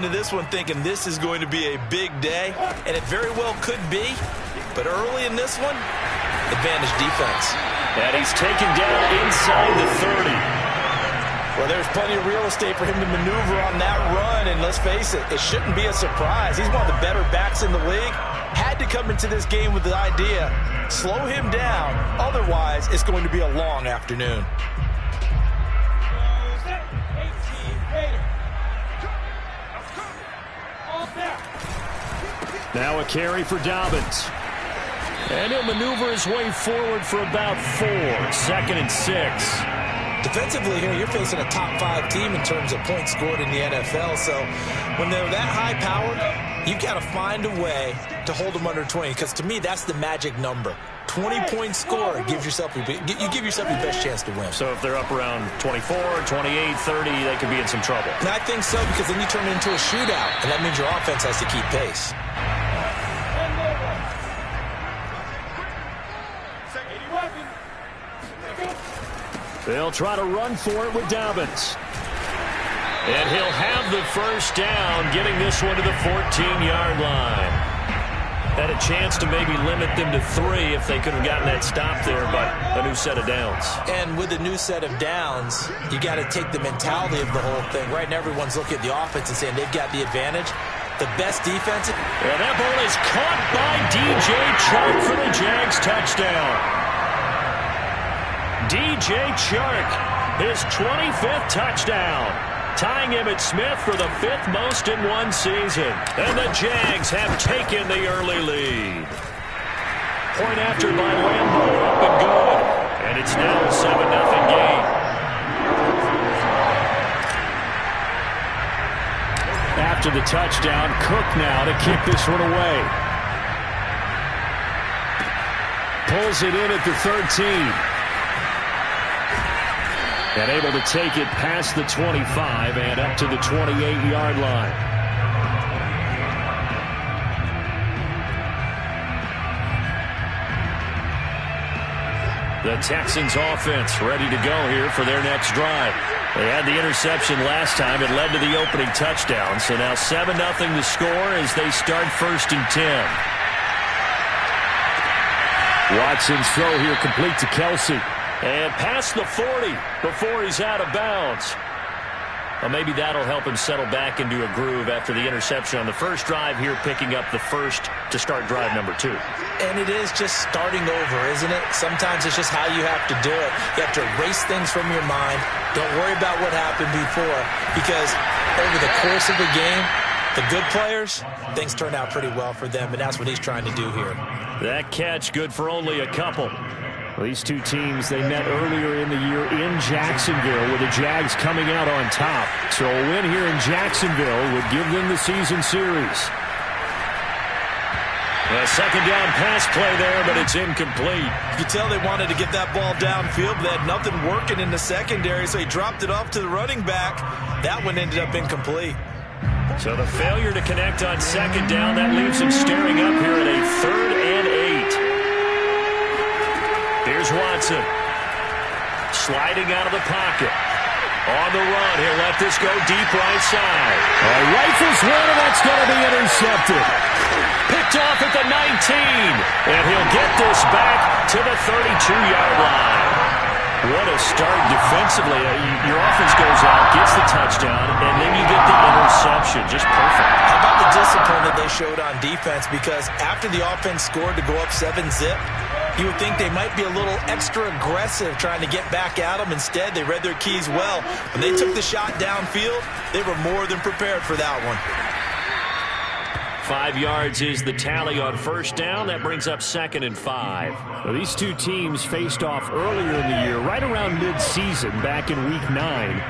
into this one thinking this is going to be a big day, and it very well could be. But early in this one, advantage defense. And he's taken down inside the 30. Well, there's plenty of real estate for him to maneuver on that run, and let's face it, it shouldn't be a surprise. He's one of the better backs in the league. Had to come into this game with the idea, slow him down, otherwise it's going to be a long afternoon. Now a carry for Dobbins. And he'll maneuver his way forward for about 4. 2nd and 6. Defensively here, you're facing a top 5 team in terms of points scored in the NFL. So when they're that high powered, you've got to find a way to hold them under 20. Because to me, that's the magic number. 20-point score, you give yourself your best chance to win. So if they're up around 24, 28, 30, they could be in some trouble. And I think so, because then you turn it into a shootout, and that means your offense has to keep pace. They'll try to run for it with Dobbins. And he'll have the first down, getting this one to the 14-yard line. Had a chance to maybe limit them to 3 if they could have gotten that stop there, but a new set of downs. And with a new set of downs, you got to take the mentality of the whole thing. Right now, everyone's looking at the offense and saying they've got the advantage. The best defense. And that ball is caught by DJ Chark for the Jags touchdown. DJ Chark, his 25th touchdown, tying Emmitt Smith for the 5th most in one season. And the Jags have taken the early lead. Point after by Lambo, up and good. And it's now a 7-0 game. After the touchdown, Cook now to kick this one away. Pulls it in at the 13. And able to take it past the 25 and up to the 28-yard line. The Texans offense ready to go here for their next drive. They had the interception last time. It led to the opening touchdown. So now 7-0 to score as they start 1st and 10. Watson's throw here complete to Kelsey. And past the 40 before he's out of bounds. Well, maybe that'll help him settle back into a groove after the interception on the first drive here, picking up the first to start drive number 2. And it is just starting over, isn't it? Sometimes it's just how you have to do it. You have to erase things from your mind. Don't worry about what happened before, because over the course of the game, the good players, things turn out pretty well for them, and that's what he's trying to do here. That catch good for only a couple. These two teams, they met earlier in the year in Jacksonville with the Jags coming out on top. So a win here in Jacksonville would give them the season series. A second down pass play there, but it's incomplete. You could tell they wanted to get that ball downfield, but they had nothing working in the secondary, so he dropped it off to the running back. That one ended up incomplete. So the failure to connect on second down, that leaves him staring up here at a 3rd and 8. Here's Watson. Sliding out of the pocket. On the run, he'll let this go deep right side. Rifles one, and that's going to be intercepted. Picked off at the 19. And he'll get this back to the 32-yard line. What a start defensively. Your offense goes out, gets the touchdown, and then you get the interception. Just perfect. How about the discipline that they showed on defense? Because after the offense scored to go up 7-zip, you would think they might be a little extra aggressive trying to get back at them. Instead, they read their keys well. When they took the shot downfield, they were more than prepared for that one. 5 yards is the tally on first down. That brings up 2nd and 5. Well, these two teams faced off earlier in the year, right around mid-season, back in Week 9.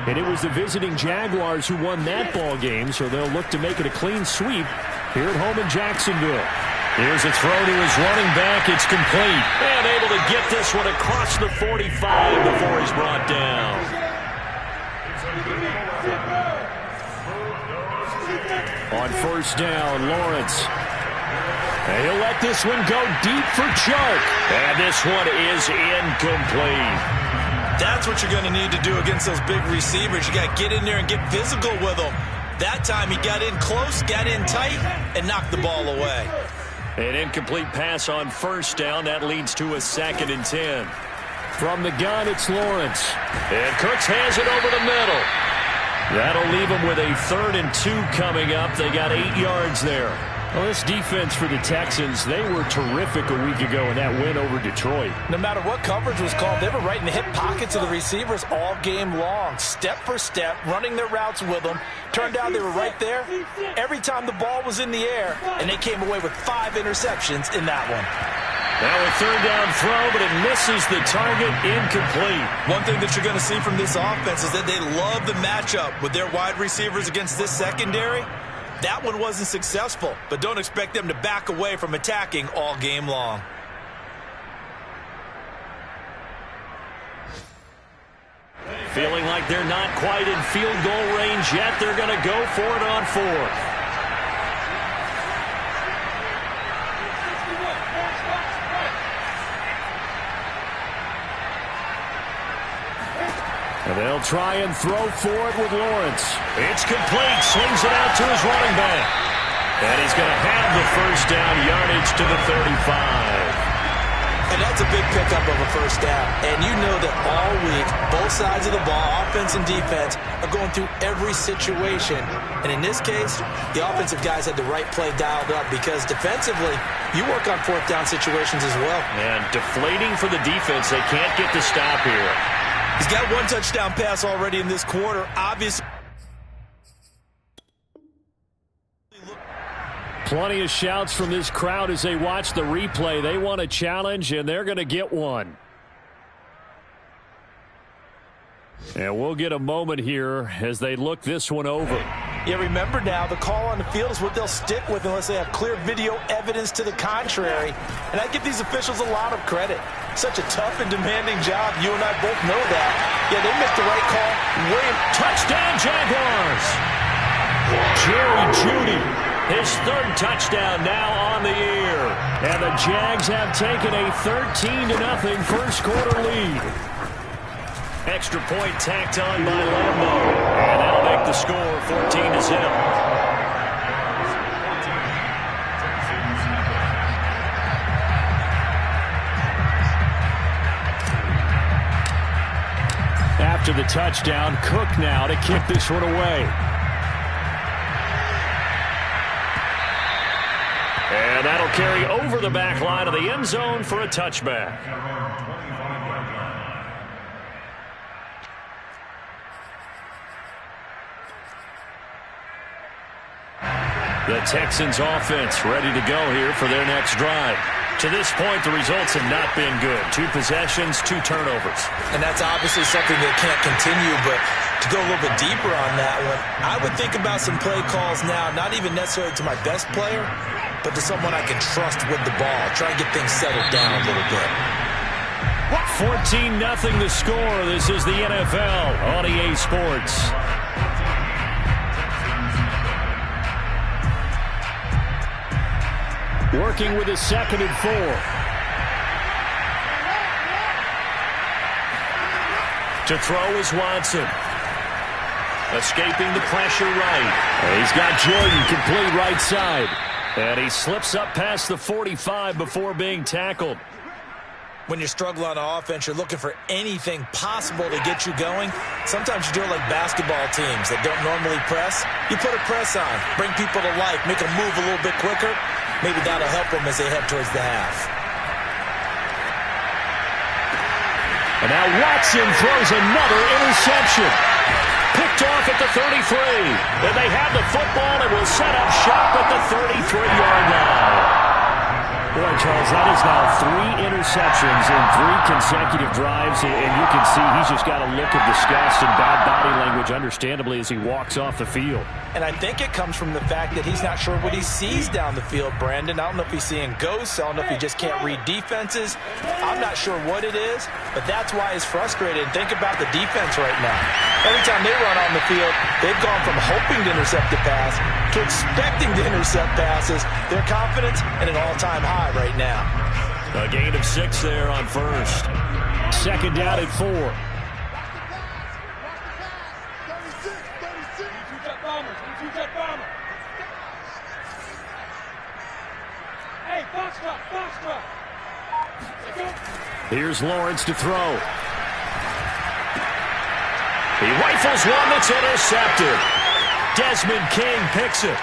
And it was the visiting Jaguars who won that ball game, so they'll look to make it a clean sweep here at home in Jacksonville. Here's a throw to his running back. It's complete. And able to get this one across the 45 before he's brought down. On first down, Lawrence. And he'll let this one go deep for Chark. And this one is incomplete. That's what you're going to need to do against those big receivers. You got to get in there and get physical with them. That time he got in close, got in tight, and knocked the ball away. An incomplete pass on first down. That leads to a 2nd and 10. From the gun, it's Lawrence. And Cooks hands it over the middle. That'll leave them with a 3rd and 2 coming up. They got 8 yards there. Well, this defense for the Texans, they were terrific a week ago in that win over Detroit. No matter what coverage was called, they were right in the hip pockets of the receivers all game long, step for step, running their routes with them. Turned out they were right there every time the ball was in the air, and they came away with 5 interceptions in that one. Now a 3rd down throw, but it misses the target, incomplete. One thing that you're going to see from this offense is that they love the matchup with their wide receivers against this secondary. That one wasn't successful, but don't expect them to back away from attacking all game long. Feeling like they're not quite in field goal range yet. They're going to go for it on 4th. And they'll try and throw for it with Lawrence. It's complete. Slings it out to his running back. And he's going to have the first down, yardage to the 35. And that's a big pickup of a first down. And you know that all week, both sides of the ball, offense and defense, are going through every situation. And in this case, the offensive guys had the right play dialed up because defensively, you work on 4th down situations as well. And deflating for the defense. They can't get the stop here. He's got 1 touchdown pass already in this quarter. Obviously. Plenty of shouts from this crowd as they watch the replay. They want a challenge, and they're going to get one. And we'll get a moment here as they look this one over. Yeah, remember now, the call on the field is what they'll stick with unless they have clear video evidence to the contrary. And I give these officials a lot of credit. Such a tough and demanding job. You and I both know that. Yeah, they make the right call. Touchdown, Jaguars! Jerry Jeudy, his 3rd touchdown now on the year. And the Jags have taken a 13-0 first quarter lead. Extra point tacked on by Lambo. And that'll make the score 14-0. After the touchdown, Cook now to kick this one away. And that'll carry over the back line of the end zone for a touchback. The Texans offense ready to go here for their next drive. To this point, the results have not been good. 2 possessions, 2 turnovers. And that's obviously something that can't continue, but to go a little bit deeper on that one, I would think about some play calls now, not even necessarily to my best player, but to someone I can trust with the ball. Try and get things settled down a little bit. 14-0 the score. This is the NFL on EA Sports. Working with a 2nd and 4. To throw is Watson. Escaping the pressure right. And he's got Jordan complete right side. And he slips up past the 45 before being tackled. When you're struggling on offense, you're looking for anything possible to get you going. Sometimes you do it like basketball teams that don't normally press. You put a press on, bring people to life, make them move a little bit quicker. Maybe that'll help them as they head towards the half. And now Watson throws another interception. Picked off at the 33. And they have the football and will set up shop at the 33-yard line. Boy, Charles, that is now 3 interceptions in 3 consecutive drives, and you can see he's just got a look of disgust and bad body language, understandably, as he walks off the field. And I think it comes from the fact that he's not sure what he sees down the field, Brandon. I don't know if he's seeing ghosts. I don't know if he just can't read defenses. I'm not sure what it is, but that's why he's frustrated. Think about the defense right now. Every time they run on the field, they've gone from hoping to intercept the pass to expecting to intercept passes. Their confidence at an all-time high right now. A gain of 6 there on first. 2nd down at 4. Here's Lawrence to throw. He rifles one that's intercepted. Desmond King picks it.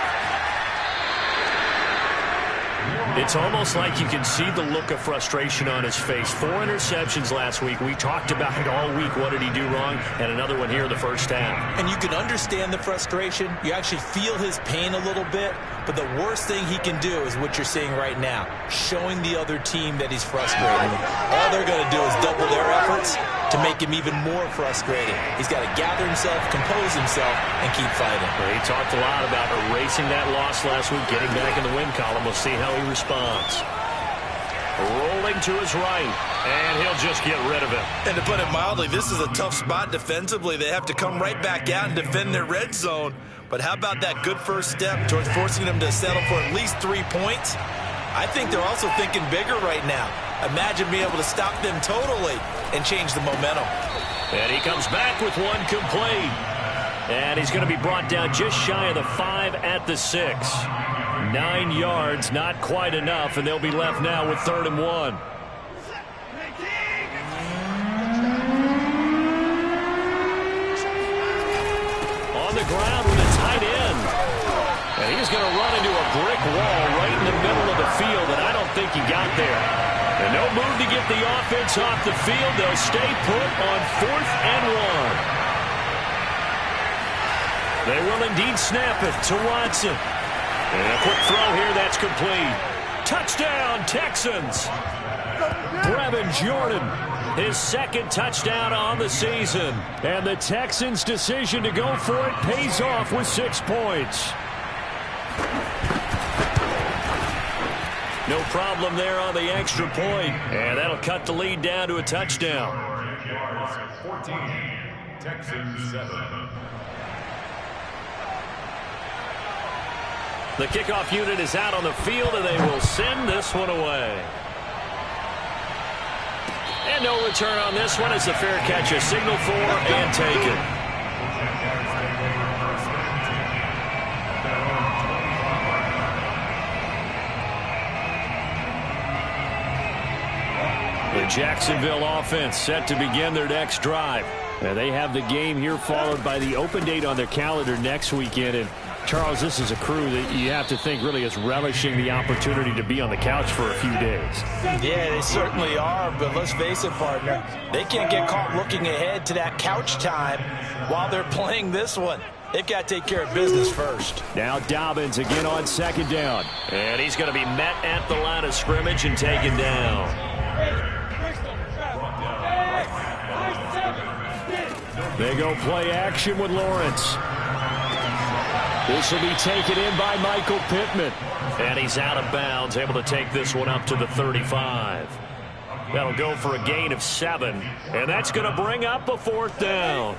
It's almost like you can see the look of frustration on his face. 4 interceptions last week. We talked about it all week. What did he do wrong? And another one here in the first half. And you can understand the frustration. You actually feel his pain a little bit. But the worst thing he can do is what you're seeing right now, showing the other team that he's frustrated. All they're going to do is double their efforts to make him even more frustrated. He's got to gather himself, compose himself, and keep fighting. Well, he talked a lot about erasing that loss last week, getting back in the win column. We'll see how he responds. Rolling to his right, and he'll just get rid of it. And to put it mildly, this is a tough spot defensively. They have to come right back out and defend their red zone. But how about that good first step towards forcing them to settle for at least 3 points? I think they're also thinking bigger right now. Imagine being able to stop them totally and change the momentum. And he comes back with one complete. And he's going to be brought down just shy of the 5 at the 6. 9 yards, not quite enough, and they'll be left now with 3rd and 1. On the ground with a tight end. And he's going to run into a brick wall right in the middle of the field, and I don't think he got there. And no move to get the offense off the field. They'll stay put on 4th and 1. They will indeed snap it to Watson. And a quick throw here, that's complete. Touchdown, Texans. Brevin Jordan, his 2nd touchdown on the season. And the Texans' decision to go for it pays off with 6 points. No problem there on the extra point. And that'll cut the lead down to a touchdown. 14, Texans 7. The kickoff unit is out on the field, and they will send this one away. And no return on this one. It's a fair catch, a signal for, and taken. The Jacksonville offense set to begin their next drive. And they have the game here followed by the open date on their calendar next weekend. And Charles, this is a crew that you have to think really is relishing the opportunity to be on the couch for a few days. Yeah, they certainly are, but let's face it, partner. They can't get caught looking ahead to that couch time while they're playing this one. They've got to take care of business first. Now Dobbins again on 2nd down. And he's going to be met at the line of scrimmage and taken down. They go play action with Lawrence. This will be taken in by Michael Pittman. And he's out of bounds, able to take this one up to the 35. That'll go for a gain of 7. And that's going to bring up a 4th down.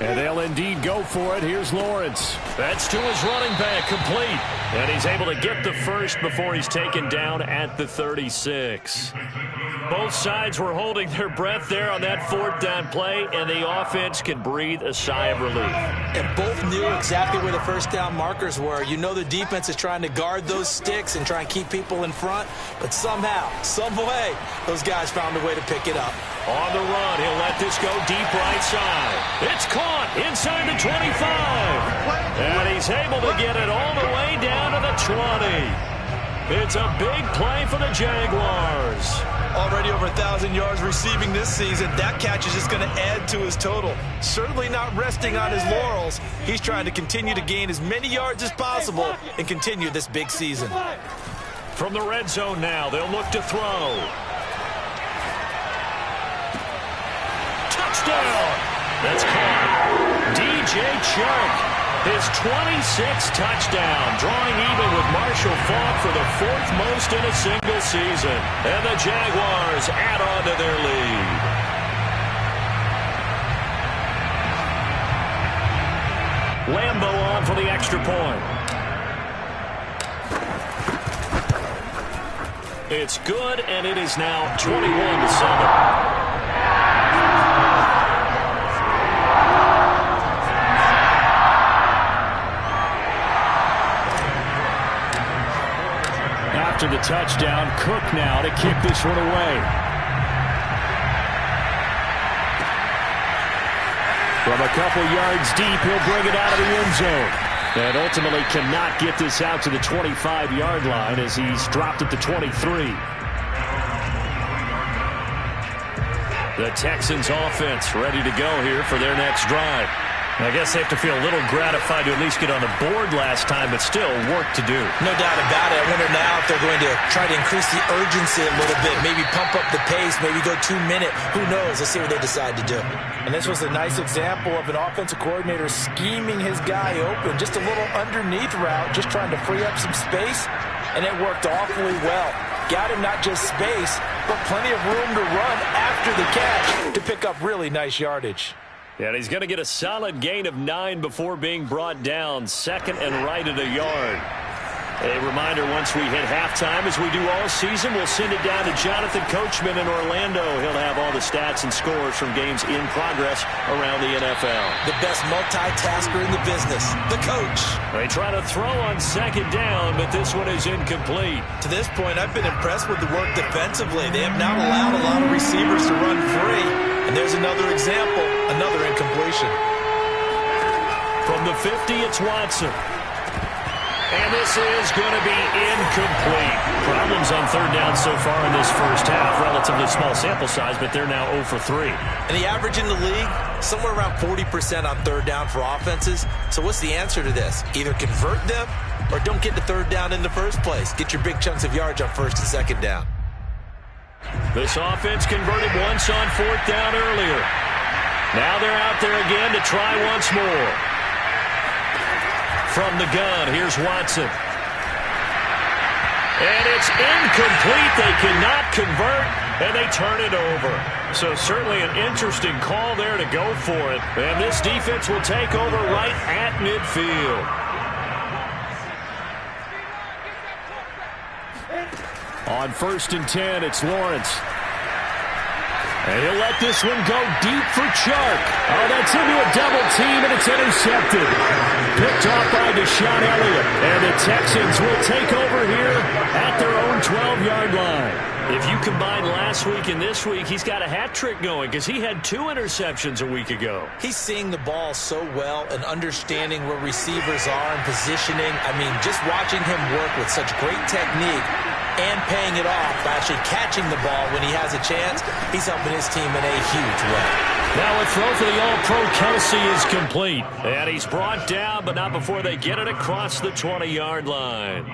And they'll indeed go for it. Here's Lawrence. That's to his running back, complete. And he's able to get the first before he's taken down at the 36. Both sides were holding their breath there on that 4th down play, and the offense can breathe a sigh of relief. And both knew exactly where the first down markers were. You know the defense is trying to guard those sticks and try and keep people in front, but somehow, some way, those guys found a way to pick it up. On the run, he'll let this go deep right side. It's caught inside the 25. And he's able to get it all the way down to the 20. It's a big play for the Jaguars. Already over 1,000 yards receiving this season. That catch is just going to add to his total. Certainly not resting on his laurels. He's trying to continue to gain as many yards as possible and continue this big season. From the red zone now, they'll look to throw. Touchdown! That's caught. DJ Chark, his 26th touchdown, drawing even with Marshall Faulk for the 4th most in a single season. And the Jaguars add on to their lead. Lambeau on for the extra point. It's good, and it is now 21-7. after the touchdown. Cook now to kick this one away. From a couple yards deep, he'll bring it out of the end zone. And ultimately cannot get this out to the 25-yard line as he's dropped at the 23. The Texans offense ready to go here for their next drive. I guess they have to feel a little gratified to at least get on the board last time, but still work to do. No doubt about it. I wonder now if they're going to try to increase the urgency a little bit, maybe pump up the pace, maybe go 2-minute. Who knows? Let's see what they decide to do. And this was a nice example of an offensive coordinator scheming his guy open. Just a little underneath route, just trying to free up some space, and it worked awfully well. Got him not just space, but plenty of room to run after the catch to pick up really nice yardage. Yeah, and he's going to get a solid gain of 9 before being brought down. Second and right at a yard. A reminder, once we hit halftime, as we do all season, we'll send it down to Jonathan Coachman in Orlando. He'll have all the stats and scores from games in progress around the NFL. The best multitasker in the business, the coach. They try to throw on second down, but this one is incomplete. To this point, I've been impressed with the work defensively. They have not allowed a lot of receivers to run free. And there's another example, another incompletion. From the 50, it's Watson. And this is going to be incomplete. Problems on third down so far in this first half. Relatively small sample size, but they're now 0 for 3. And the average in the league, somewhere around 40% on third down for offenses. So what's the answer to this? Either convert them or don't get to third down in the first place. Get your big chunks of yards on first and second down. This offense converted once on fourth down earlier. Now they're out there again to try once more. From the gun, here's Watson. And it's incomplete. They cannot convert, and they turn it over. So certainly an interesting call there to go for it. And this defense will take over right at midfield. On 1st and 10, it's Lawrence. And he'll let this one go deep for Chark. Oh, that's into a double team, and it's intercepted. Picked off by Deshaun Elliott. And the Texans will take over here at their own 12-yard line. If you combine last week and this week, he's got a hat trick going because he had 2 interceptions a week ago. He's seeing the ball so well and understanding where receivers are and positioning. I mean, just watching him work with such great technique and paying it off by actually catching the ball when he has a chance, he's helping his team in a huge way. Now a throw for the All-Pro Kelsey is complete. And he's brought down, but not before they get it across the 20-yard line.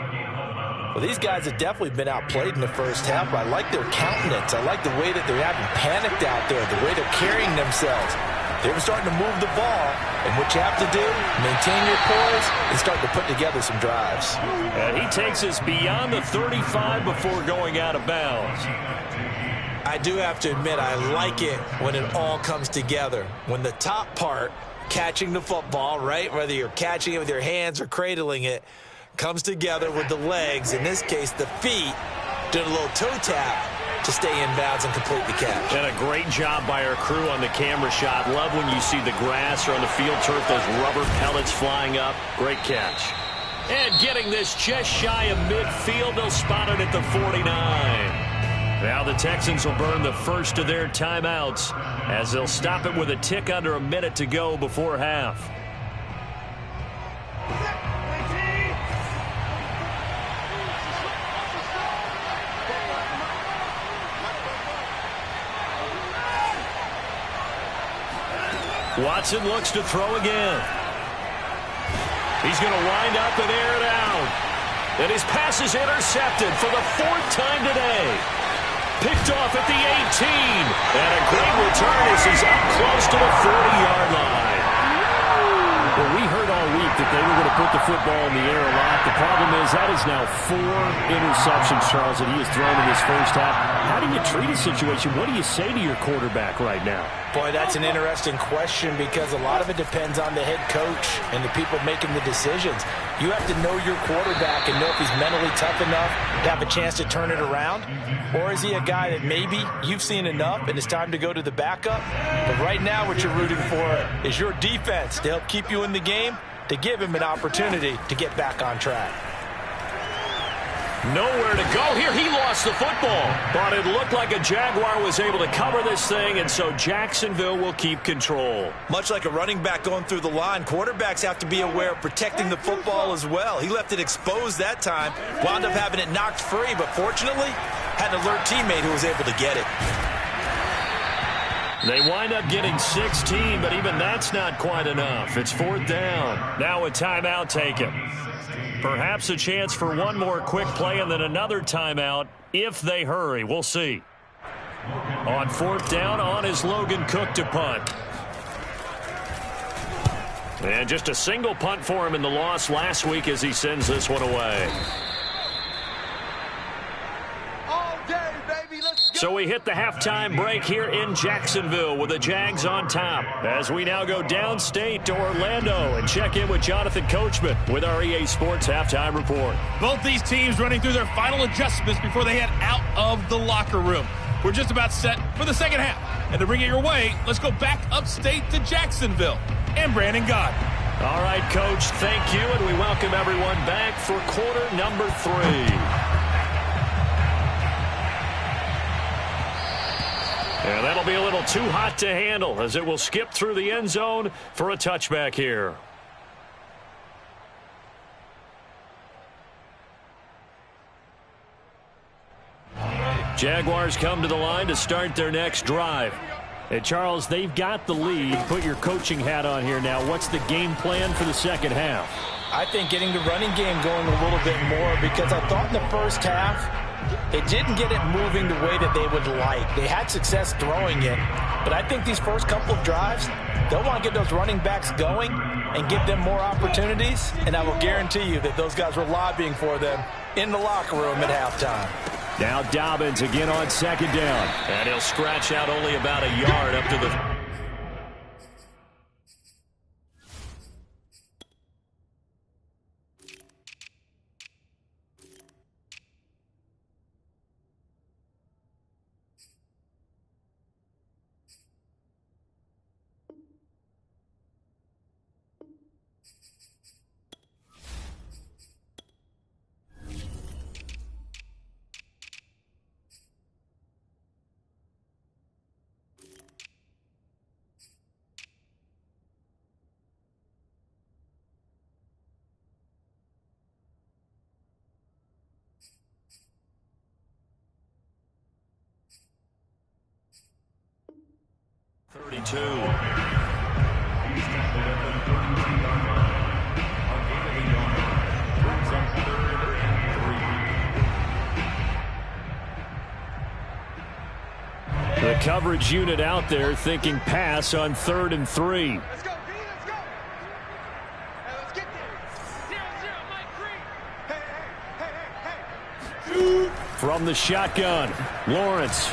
Well, these guys have definitely been outplayed in the first half, but I like their countenance. I like the way that they haven't panicked out there, the way they're carrying themselves. They're starting to move the ball, and what you have to do, maintain your poise and start to put together some drives. And he takes us beyond the 35 before going out of bounds. I do have to admit, I like it when it all comes together. When the top part, catching the football, right, whether you're catching it with your hands or cradling it, comes together with the legs, in this case the feet, doing a little toe tap to stay in bounds and complete the catch. And a great job by our crew on the camera shot. Love when you see the grass or on the field turf, those rubber pellets flying up. Great catch. And getting this just shy of midfield, they'll spot it at the 49. Now the Texans will burn the first of their timeouts as they'll stop it with a tick under a minute to go before half. Watson looks to throw again. He's going to wind up and air it out. And his pass is intercepted for the 4th time today. Picked off at the 18. And a great return as he's up close to the 40-yard line. Well, we heard all week that they were going to put the football in the air a lot. The problem is that is now 4 interceptions, Charles, that he has thrown in this first half. How do you treat a situation? What do you say to your quarterback right now? Boy, that's an interesting question because a lot of it depends on the head coach and the people making the decisions. You have to know your quarterback and know if he's mentally tough enough to have a chance to turn it around. Or is he a guy that maybe you've seen enough and it's time to go to the backup? But right now what you're rooting for is your defense to help keep you in the game, to give him an opportunity to get back on track. Nowhere to go here. He lost the football. But it looked like a Jaguar was able to cover this thing, and so Jacksonville will keep control. Much like a running back going through the line, quarterbacks have to be aware of protecting the football as well. He left it exposed that time, wound up having it knocked free, but fortunately had an alert teammate who was able to get it. They wind up getting 16, but even that's not quite enough. It's 4th down. Now a timeout taken. Perhaps a chance for one more quick play and then another timeout if they hurry. We'll see. On 4th down, on is Logan Cook to punt. And just a single punt for him in the loss last week as he sends this one away. So we hit the halftime break here in Jacksonville with the Jags on top. As we now go downstate to Orlando and check in with Jonathan Coachman with our EA Sports Halftime Report. Both these teams running through their final adjustments before they head out of the locker room. We're just about set for the second half. And to bring it your way, let's go back upstate to Jacksonville. And Brandon Gott. All right, Coach, thank you, and we welcome everyone back for quarter number 3. And that'll be a little too hot to handle as it will skip through the end zone for a touchback here. Jaguars come to the line to start their next drive. And Charles, they've got the lead. Put your coaching hat on here now. What's the game plan for the second half? I think getting the running game going a little bit more, because I thought in the first half they didn't get it moving the way that they would like. They had success throwing it, but I think these first couple of drives, they'll want to get those running backs going and give them more opportunities, and I will guarantee you that those guys were lobbying for them in the locker room at halftime. Now Dobbins again on 2nd down. And he'll scratch out only about a yard up to the... The coverage unit out there thinking pass on 3rd and 3. Let's go, B, let's go. Hey, let's get there. 0-0, Mike Green. Hey. From the shotgun, Lawrence.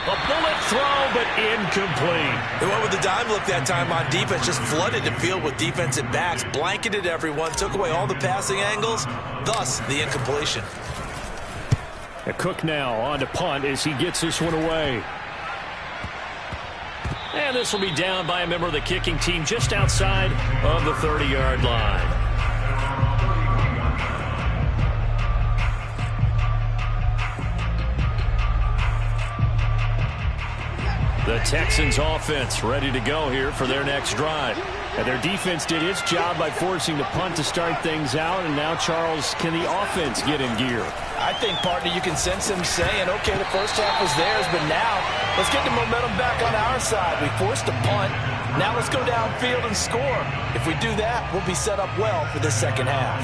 A bullet throw, but incomplete. They went with the dime look that time on defense, just flooded the field with defensive backs, blanketed everyone, took away all the passing angles, thus the incompletion. A Cook now on to punt as he gets this one away. And this will be down by a member of the kicking team just outside of the 30-yard line. The Texans offense ready to go here for their next drive. And their defense did its job by forcing the punt to start things out. And now, Charles, can the offense get in gear? I think, partner, you can sense him saying, okay, the first half was theirs, but now let's get the momentum back on our side. We forced a punt. Now let's go downfield and score. If we do that, we'll be set up well for the second half.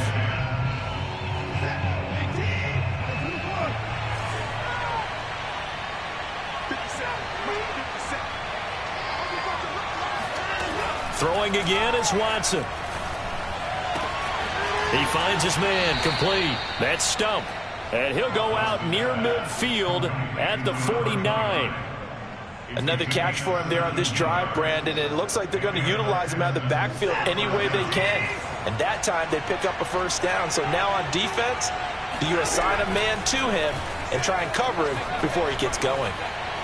Throwing again is Watson. He finds his man, complete. That's Stump. And he'll go out near midfield at the 49. Another catch for him there on this drive, Brandon. And it looks like they're going to utilize him out of the backfield any way they can. And that time they pick up a first down. So now on defense, do you assign a man to him and try and cover him before he gets going?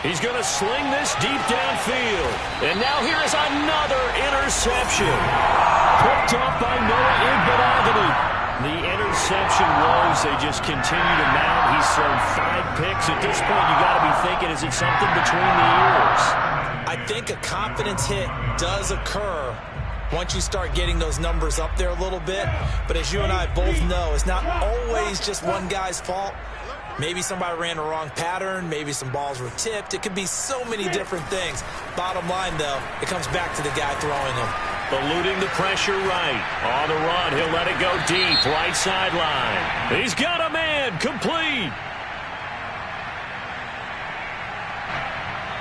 He's going to sling this deep downfield. And now here is another interception. Picked off by Noah Igbinoghene. The interception woes, they just continue to mount. He's thrown 5 picks. At this point, you got to be thinking, is it something between the ears? I think a confidence hit does occur once you start getting those numbers up there a little bit. But as you and I both know, it's not always just one guy's fault. Maybe somebody ran the wrong pattern. Maybe some balls were tipped. It could be so many different things. Bottom line, though, it comes back to the guy throwing them. Eluding the pressure right. On the run, he'll let it go deep. Right sideline. He's got a man. Complete.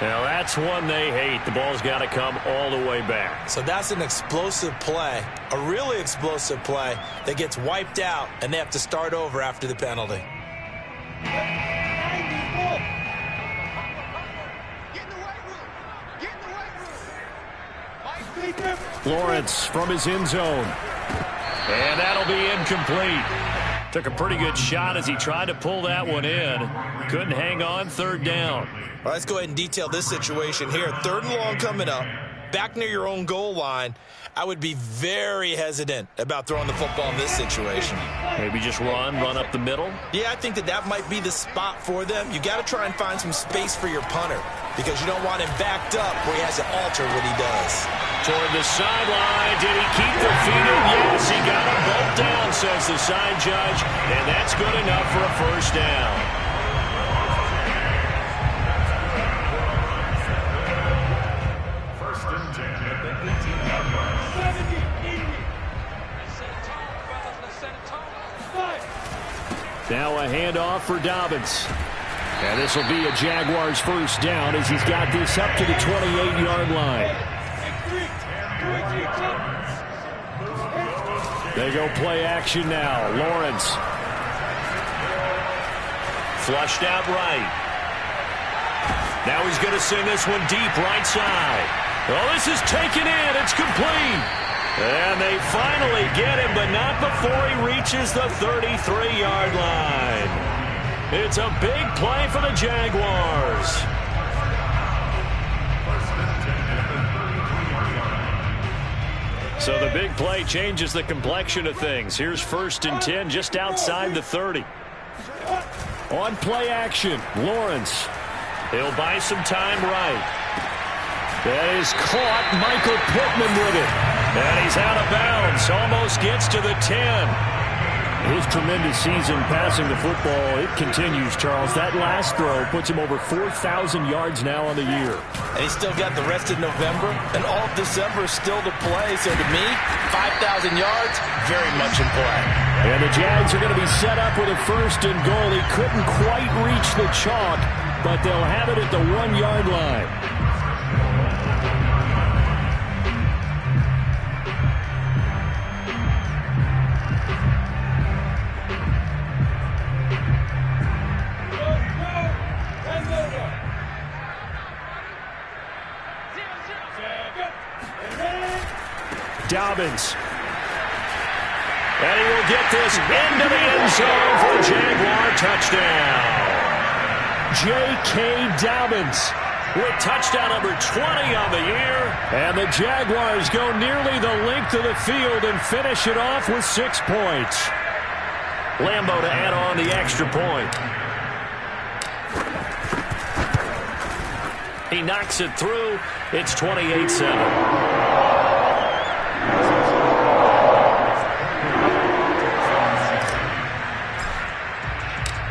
Now, that's one they hate. The ball's got to come all the way back. So that's an explosive play, a really explosive play that gets wiped out, and they have to start over after the penalty. Lawrence from his end zone. And that'll be incomplete. Took a pretty good shot as he tried to pull that one in. Couldn't hang on. Third down. All right, let's go ahead and detail this situation here. 3rd and long coming up. Back near your own goal line. I would be very hesitant about throwing the football in this situation. Maybe just run up the middle? Yeah, I think that might be the spot for them. You got to try and find some space for your punter because you don't want him backed up where he has to alter what he does. Toward the sideline. Did he keep the feet in? Yes, he got them both down, says the side judge. And that's good enough for a first down. First and 10 at the 18-yard line. Now a handoff for Dobbins. And this will be a Jaguars first down as he's got this up to the 28-yard line. They go play action now. Lawrence. Flushed out right. Now he's going to send this one deep right side. Oh, this is taken in. It's complete. And they finally get him, but not before he reaches the 33-yard line. It's a big play for the Jaguars. So the big play changes the complexion of things. Here's 1st and 10 just outside the 30. On play action, Lawrence. He'll buy some time right. That is caught. Michael Pittman with it. And he's out of bounds. Almost gets to the 10. His tremendous season passing the football, it continues, Charles. That last throw puts him over 4,000 yards now on the year. And he's still got the rest of November and all of December still to play. So to me, 5,000 yards, very much in play. And the Jags are going to be set up with a 1st and goal. He couldn't quite reach the chalk, but they'll have it at the 1-yard line. Dobbins. And he will get this into the end zone for a Jaguar touchdown. J.K. Dobbins with touchdown number 20 on the year. And the Jaguars go nearly the length of the field and finish it off with 6 points. Lambo to add on the extra point. He knocks it through. It's 28-7.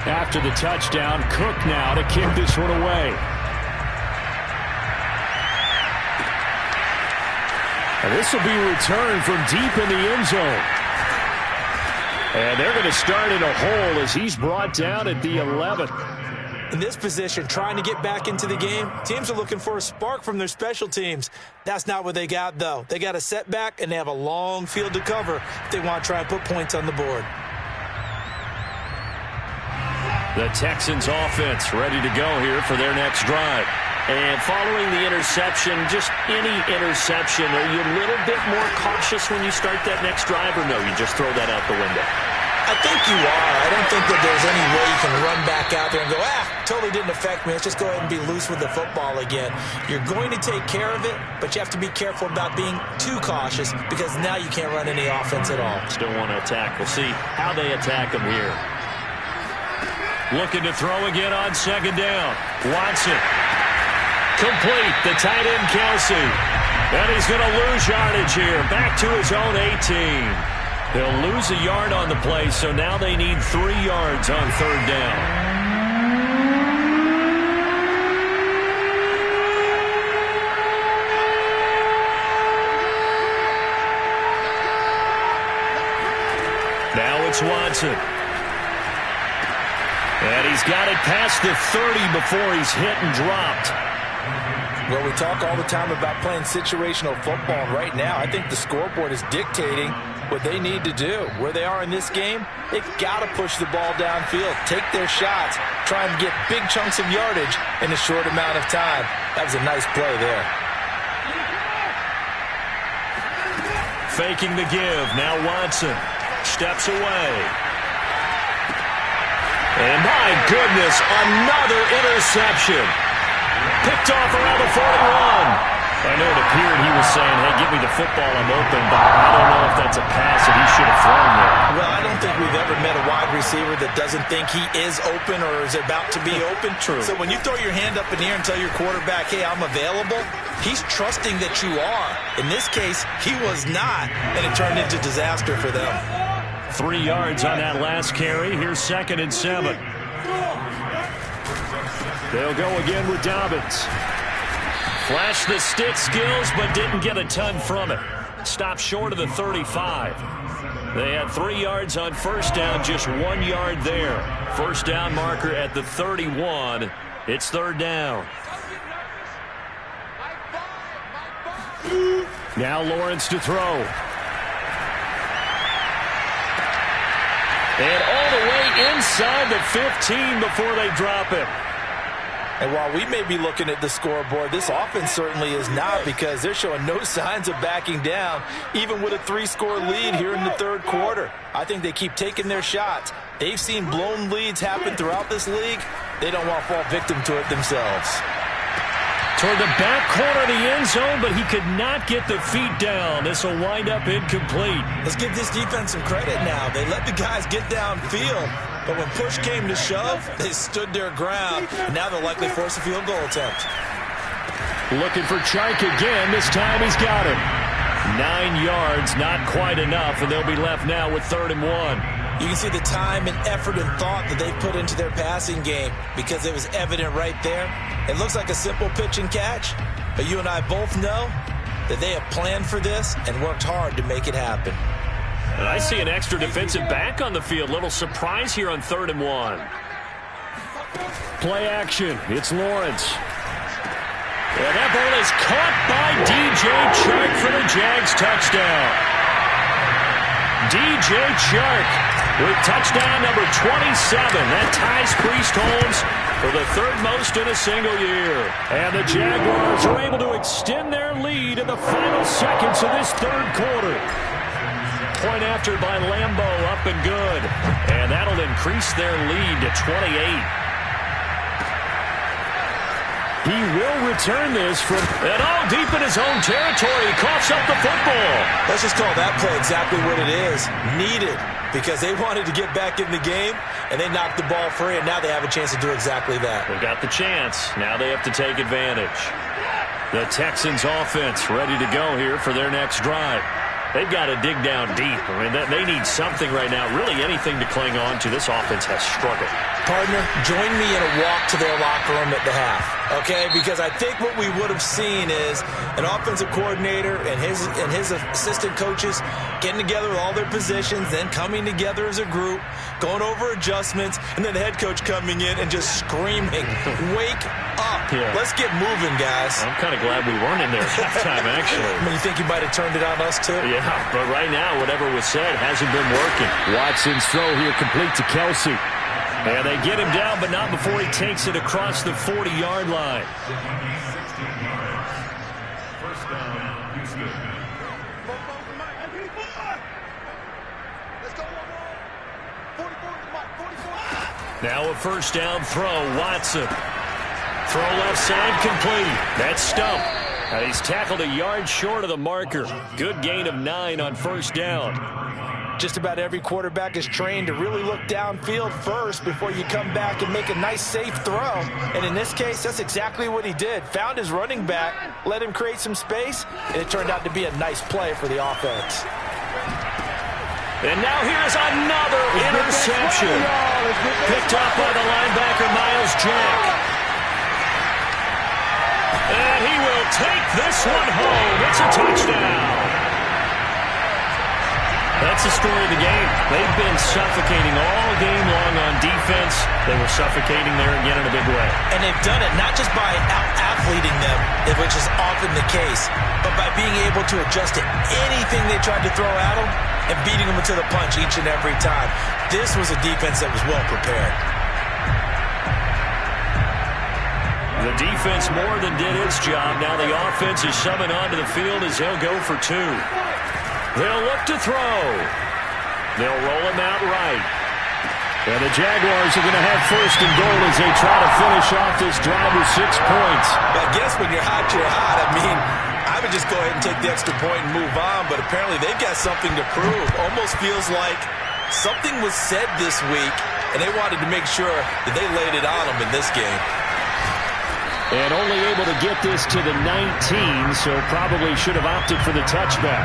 After the touchdown, Cook now to kick this one away. And this will be returned from deep in the end zone. And they're going to start in a hole as he's brought down at the 11. In this position, trying to get back into the game, teams are looking for a spark from their special teams. That's not what they got, though. They got a setback, and they have a long field to cover if they want to try and put points on the board. The Texans offense ready to go here for their next drive. And following the interception, just any interception, are you a little bit more cautious when you start that next drive, or no, you just throw that out the window? I think you are. I don't think that there's any way you can run back out there and go, totally didn't affect me. Let's just go ahead and be loose with the football again. You're going to take care of it, but you have to be careful about being too cautious because now you can't run any offense at all. Still want to attack. We'll see how they attack them here. Looking to throw again on second down. Watson. Complete. The tight end, Kelsey. And he's going to lose yardage here. Back to his own 18. They'll lose a yard on the play, so now they need 3 yards on third down. Now it's Watson. And he's got it past the 30 before he's hit and dropped. Well, we talk all the time about playing situational football, and right now I think the scoreboard is dictating what they need to do. Where they are in this game, they've got to push the ball downfield, take their shots, try and get big chunks of yardage in a short amount of time. That was a nice play there. Faking the give. Now Watson steps away. And my goodness, another interception. Picked off around the 41. I know it appeared he was saying, hey, give me the football, I'm open, but I don't know if that's a pass that he should have thrown there. Well, I don't think we've ever met a wide receiver that doesn't think he is open or is about to be open. True. So when you throw your hand up in the air and tell your quarterback, hey, I'm available, he's trusting that you are. In this case, he was not, and it turned into disaster for them. 3 yards on that last carry. Here's 2nd and 7. They'll go again with Dobbins. Flashed the stick skills, but didn't get a ton from it. Stopped short of the 35. They had 3 yards on first down, just 1 yard there. First down marker at the 31. It's third down. Now Lawrence to throw. And all the way inside the 15 before they drop it. And while we may be looking at the scoreboard, this offense certainly is not, because they're showing no signs of backing down, even with a 3-score lead here in the third quarter. I think they keep taking their shots. They've seen blown leads happen throughout this league. They don't want to fall victim to it themselves. Toward the back corner of the end zone, but he could not get the feet down. This will wind up incomplete. Let's give this defense some credit now. They let the guys get downfield, but when push came to shove, they stood their ground, and now they'll likely force a field goal attempt. Looking for Chark again. This time he's got it. 9 yards, not quite enough, and they'll be left now with 3rd and 1. You can see the time and effort and thought that they put into their passing game, because it was evident right there. It looks like a simple pitch and catch, but you and I both know that they have planned for this and worked hard to make it happen. And I see an extra defensive back on the field. Little surprise here on 3rd and 1. Play action. It's Lawrence. And that ball is caught by DJ Chark for the Jags touchdown. DJ Chark with touchdown number 27. That ties Priest Holmes for the 3rd most in a single year. And the Jaguars are able to extend their lead in the final seconds of this 3rd quarter. Point after by Lambeau, up and good. And that'll increase their lead to 28. He will return this from and all deep in his own territory. He coughs up the football. Let's just call that play exactly what it is. Needed, because they wanted to get back in the game, and they knocked the ball free, and now they have a chance to do exactly that. They got the chance. Now they have to take advantage. The Texans offense ready to go here for their next drive. They've got to dig down deep. I mean, they need something right now, really anything to cling on to. This offense has struggled. Partner, join me in a walk to their locker room at the half, okay? Because I think what we would have seen is an offensive coordinator and his assistant coaches getting together with all their positions, then coming together as a group, going over adjustments, and then the head coach coming in and just screaming, wake up. Yeah. Let's get moving, guys. I'm kind of glad we weren't in there at halftime, actually. I mean, you think you might have turned it on us, too? Yeah, but right now, whatever was said hasn't been working. Watson's throw here complete to Kelsey. And they get him down, but not before he takes it across the 40-yard line. First down, Houston. Let's go, 44 to the mic, 44. Now a first down throw. Watson. Throw left side complete. That's Stump. He's tackled a yard short of the marker. Good gain of 9 on first down. Just about every quarterback is trained to really look downfield first before you come back and make a nice, safe throw. And in this case, that's exactly what he did. Found his running back, let him create some space, and it turned out to be a nice play for the offense. And now here's another interception. Picked up by the linebacker, Miles Jack. And he will take this one home. It's a touchdown. That's the story of the game. They've been suffocating all game long on defense. They were suffocating there again in a big way. And they've done it not just by out-athleting them, which is often the case, but by being able to adjust to anything they tried to throw at them and beating them to the punch each and every time. This was a defense that was well prepared. The defense more than did its job. Now the offense is summoned onto the field as they'll go for 2. They'll look to throw. They'll roll him out right. And the Jaguars are going to have first and goal as they try to finish off this drive with 6 points. I guess when you're hot, you're hot. I mean, I would just go ahead and take the extra point and move on, but apparently they've got something to prove. Almost feels like something was said this week, and they wanted to make sure that they laid it on them in this game. And only able to get this to the 19, so probably should have opted for the touchback.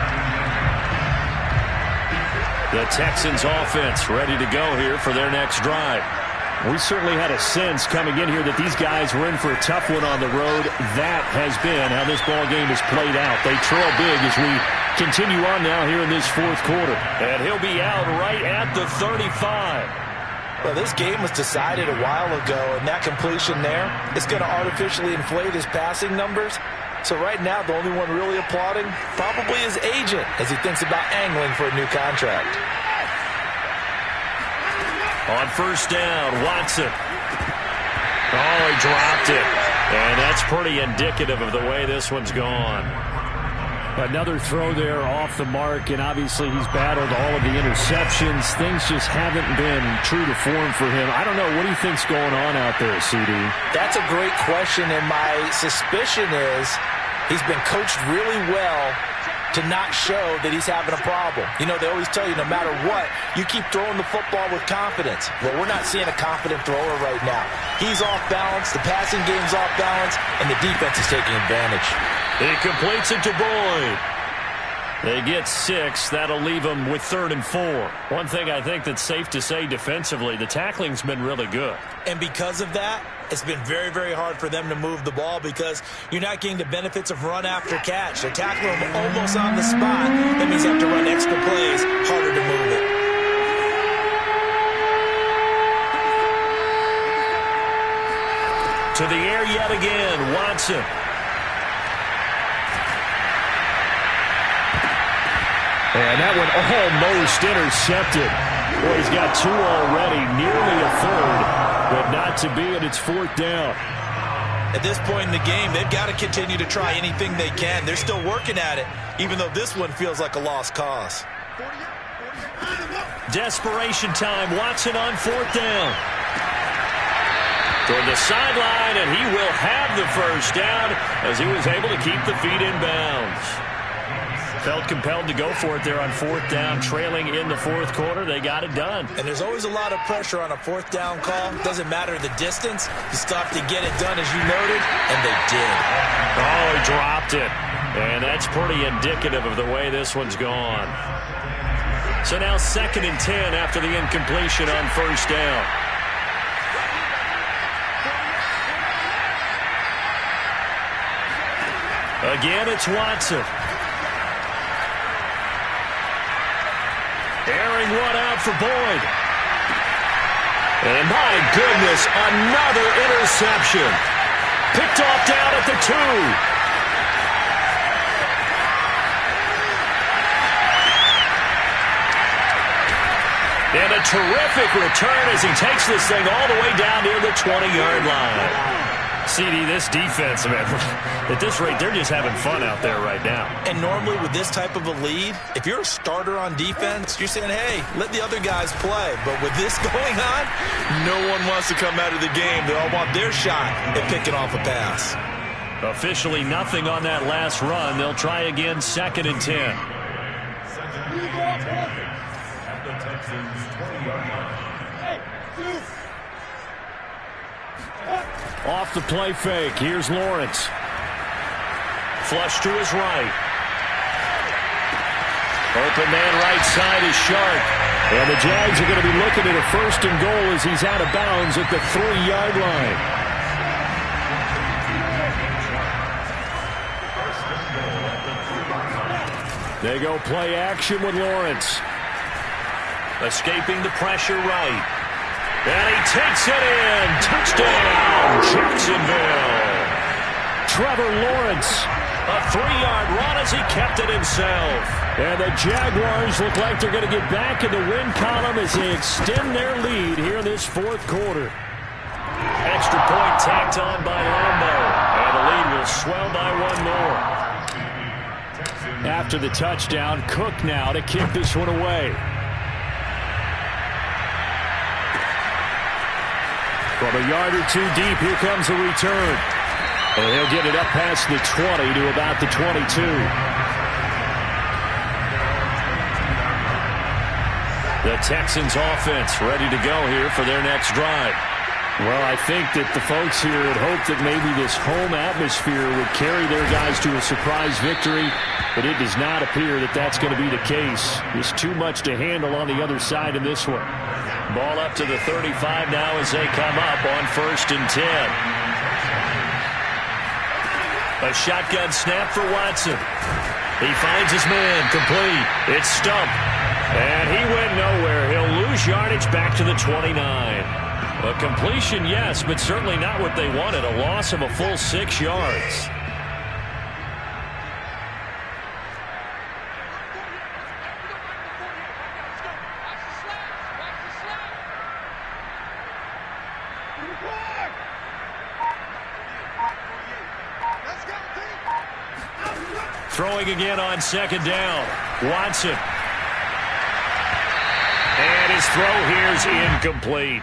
The Texans offense ready to go here for their next drive. We certainly had a sense coming in here that these guys were in for a tough one on the road. That has been how this ball game has played out. They trail big as we continue on now here in this fourth quarter. And he'll be out right at the 35. Well, this game was decided a while ago, and that completion there is going to artificially inflate his passing numbers. So right now, the only one really applauding probably his agent as he thinks about angling for a new contract. On first down, Watson. Oh, he dropped it. And that's pretty indicative of the way this one's gone. Another throw there off the mark, and obviously he's battled all of the interceptions. Things just haven't been true to form for him. I don't know. What do you think's going on out there, CD? That's a great question, and my suspicion is he's been coached really well to not show that he's having a problem. You know, they always tell you no matter what, you keep throwing the football with confidence. Well, we're not seeing a confident thrower right now. He's off balance, the passing game's off balance, and the defense is taking advantage. He completes it to Boyd. They get 6. That'll leave them with 3rd and 4. One thing I think that's safe to say defensively, the tackling's been really good. And because of that, it's been very, very hard for them to move the ball because you're not getting the benefits of run after catch. They're tackling them almost on the spot. That means you have to run extra plays, harder to move it. To the air yet again, Watson. And that one almost intercepted. Boy, he's got 2 already, nearly a 3rd, but not to be, and it's 4th down. At this point in the game, they've got to continue to try anything they can. They're still working at it, even though this one feels like a lost cause. Desperation time. Watson on 4th down. Toward the sideline, and he will have the first down as he was able to keep the feet in bounds. Felt compelled to go for it there on 4th down, trailing in the 4th quarter. They got it done. And there's always a lot of pressure on a 4th down call. Doesn't matter the distance. You still have to get it done, as you noted, and they did. Oh, he dropped it. And that's pretty indicative of the way this one's gone. So now 2nd and 10 after the incompletion on 1st down. Again, it's Watson. Airing one out for Boyd. And my goodness, another interception. Picked off down at the 2. And a terrific return as he takes this thing all the way down near the 20-yard line. CD, this defense, man, at this rate, they're just having fun out there right now. And normally with this type of a lead, if you're a starter on defense, you're saying, hey, let the other guys play. But with this going on, no one wants to come out of the game. They all want their shot at picking off a pass. Officially nothing on that last run. They'll try again, 2nd and 10. At the Texans 20-yard line. Off the play fake. Here's Lawrence. Flush to his right. Open man right side is Sharp. And the Jags are going to be looking at a 1st and goal as he's out of bounds at the 3-yard line. They go play action with Lawrence. Escaping the pressure right. And he takes it in. Touchdown, Jacksonville. Trevor Lawrence, a 3-yard run as he kept it himself. And the Jaguars look like they're going to get back in the win column as they extend their lead here in this 4th quarter. Extra point tacked on by Lambo. And the lead will swell by 1 more. After the touchdown, Cook now to kick this one away. From a yard or 2 deep, here comes a return. And he'll get it up past the 20 to about the 22. The Texans offense ready to go here for their next drive. Well, I think that the folks here had hoped that maybe this home atmosphere would carry their guys to a surprise victory, but it does not appear that that's going to be the case. There's too much to handle on the other side in this one. Ball up to the 35 now as they come up on 1st and 10. A shotgun snap for Watson. He finds his man, complete. It's Stump. And he went nowhere. He'll lose yardage back to the 29. A completion, yes, but certainly not what they wanted. A loss of a full 6 yards. Throwing again on 2nd down. Watson. And his throw here's incomplete.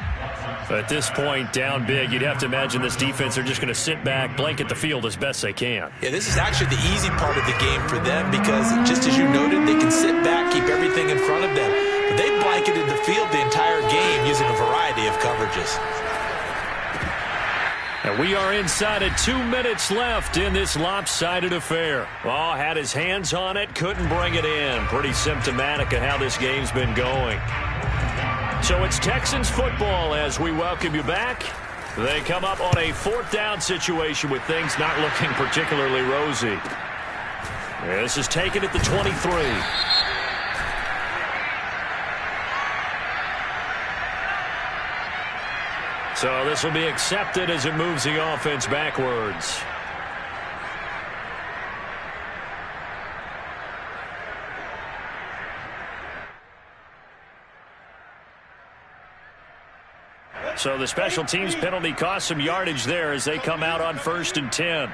At this point, down big, you'd have to imagine this defense are just going to sit back, blanket the field as best they can. Yeah, this is actually the easy part of the game for them because, just as you noted, they can sit back, keep everything in front of them. But they blanketed the field the entire game using a variety of coverages. And we are inside of 2 minutes left in this lopsided affair. Oh, had his hands on it, couldn't bring it in. Pretty symptomatic of how this game's been going. So it's Texans football as we welcome you back. They come up on a 4th down situation with things not looking particularly rosy. This is taken at the 23. So this will be accepted as it moves the offense backwards. So the special teams penalty cost some yardage there as they come out on 1st and 10.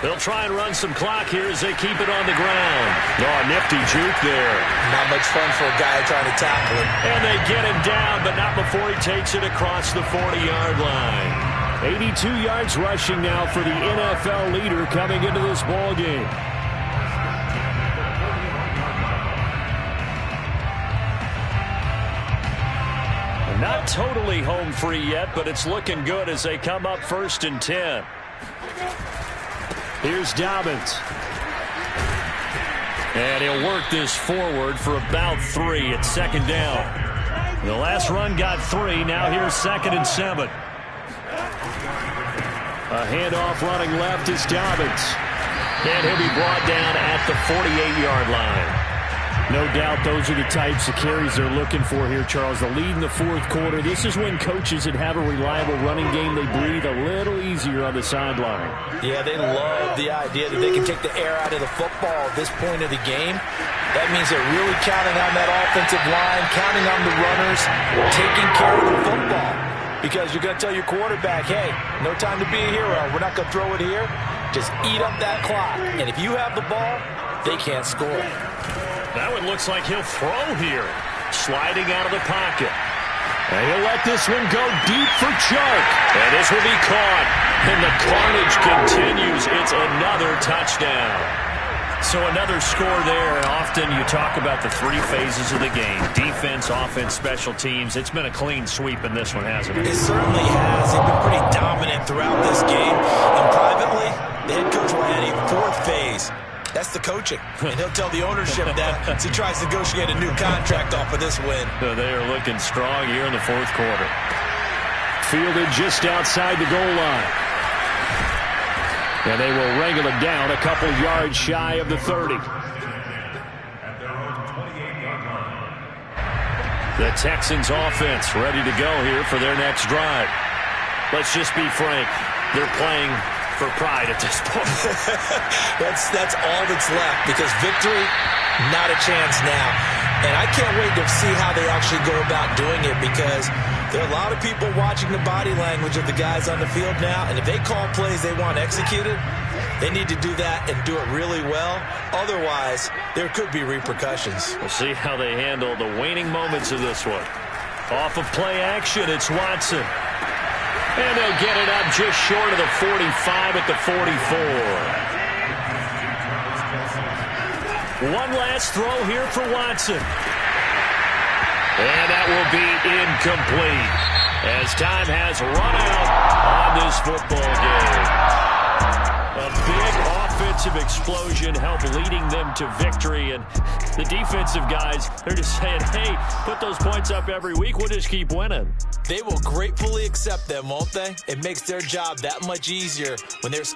They'll try and run some clock here as they keep it on the ground. Oh, nifty juke there. Not much fun for a guy trying to tackle him. And they get him down, but not before he takes it across the 40-yard line. 82 yards rushing now for the NFL leader coming into this ball game. Not totally home free yet, but it's looking good as they come up 1st and 10. Here's Dobbins. And he'll work this forward for about 3 at 2nd down. The last run got 3. Now here's 2nd and 7. A handoff running left is Dobbins. And he'll be brought down at the 48-yard line. No doubt those are the types of carries they're looking for here, Charles. The lead in the 4th quarter. This is when coaches that have a reliable running game, they breathe a little easier on the sideline. Yeah, they love the idea that they can take the air out of the football at this point of the game. That means they're really counting on that offensive line, counting on the runners, taking care of the football. because you're going to tell your quarterback, hey, no time to be a hero. We're not going to throw it here. Just eat up that clock. And if you have the ball, they can't score. That one looks like he'll throw here. Sliding out of the pocket. And he'll let this one go deep for Chark. And this will be caught. And the carnage continues. It's another touchdown. So another score there. Often you talk about the three phases of the game. Defense, offense, special teams. It's been a clean sweep in this one, hasn't it? It certainly has. They've been pretty dominant throughout this game. And privately, the head coach will add a fourth phase. That's the coaching. And he'll tell the ownership that as he tries to negotiate a new contract off of this win. So they are looking strong here in the fourth quarter. Fielded just outside the goal line. And they will wrangle it down a couple yards shy of the 30. At their own 28-yard line. The Texans offense ready to go here for their next drive. Let's just be frank. They're playing for pride at this point. That's all that's left, because victory, not a chance now. And I can't wait to see how they actually go about doing it, because there are a lot of people watching the body language of the guys on the field now, and if they call plays they want executed, they need to do that and do it really well. Otherwise, there could be repercussions. We'll see how they handle the waning moments of this one. Off of play action, it's Watson. And they'll get it up just short of the 45 at the 44. One last throw here for Watson. And that will be incomplete as time has run out on this football game. A big offensive explosion helped leading them to victory. And the defensive guys, they're just saying, hey, put those points up every week. We'll just keep winning. They will gratefully accept them, won't they? It makes their job that much easier when there's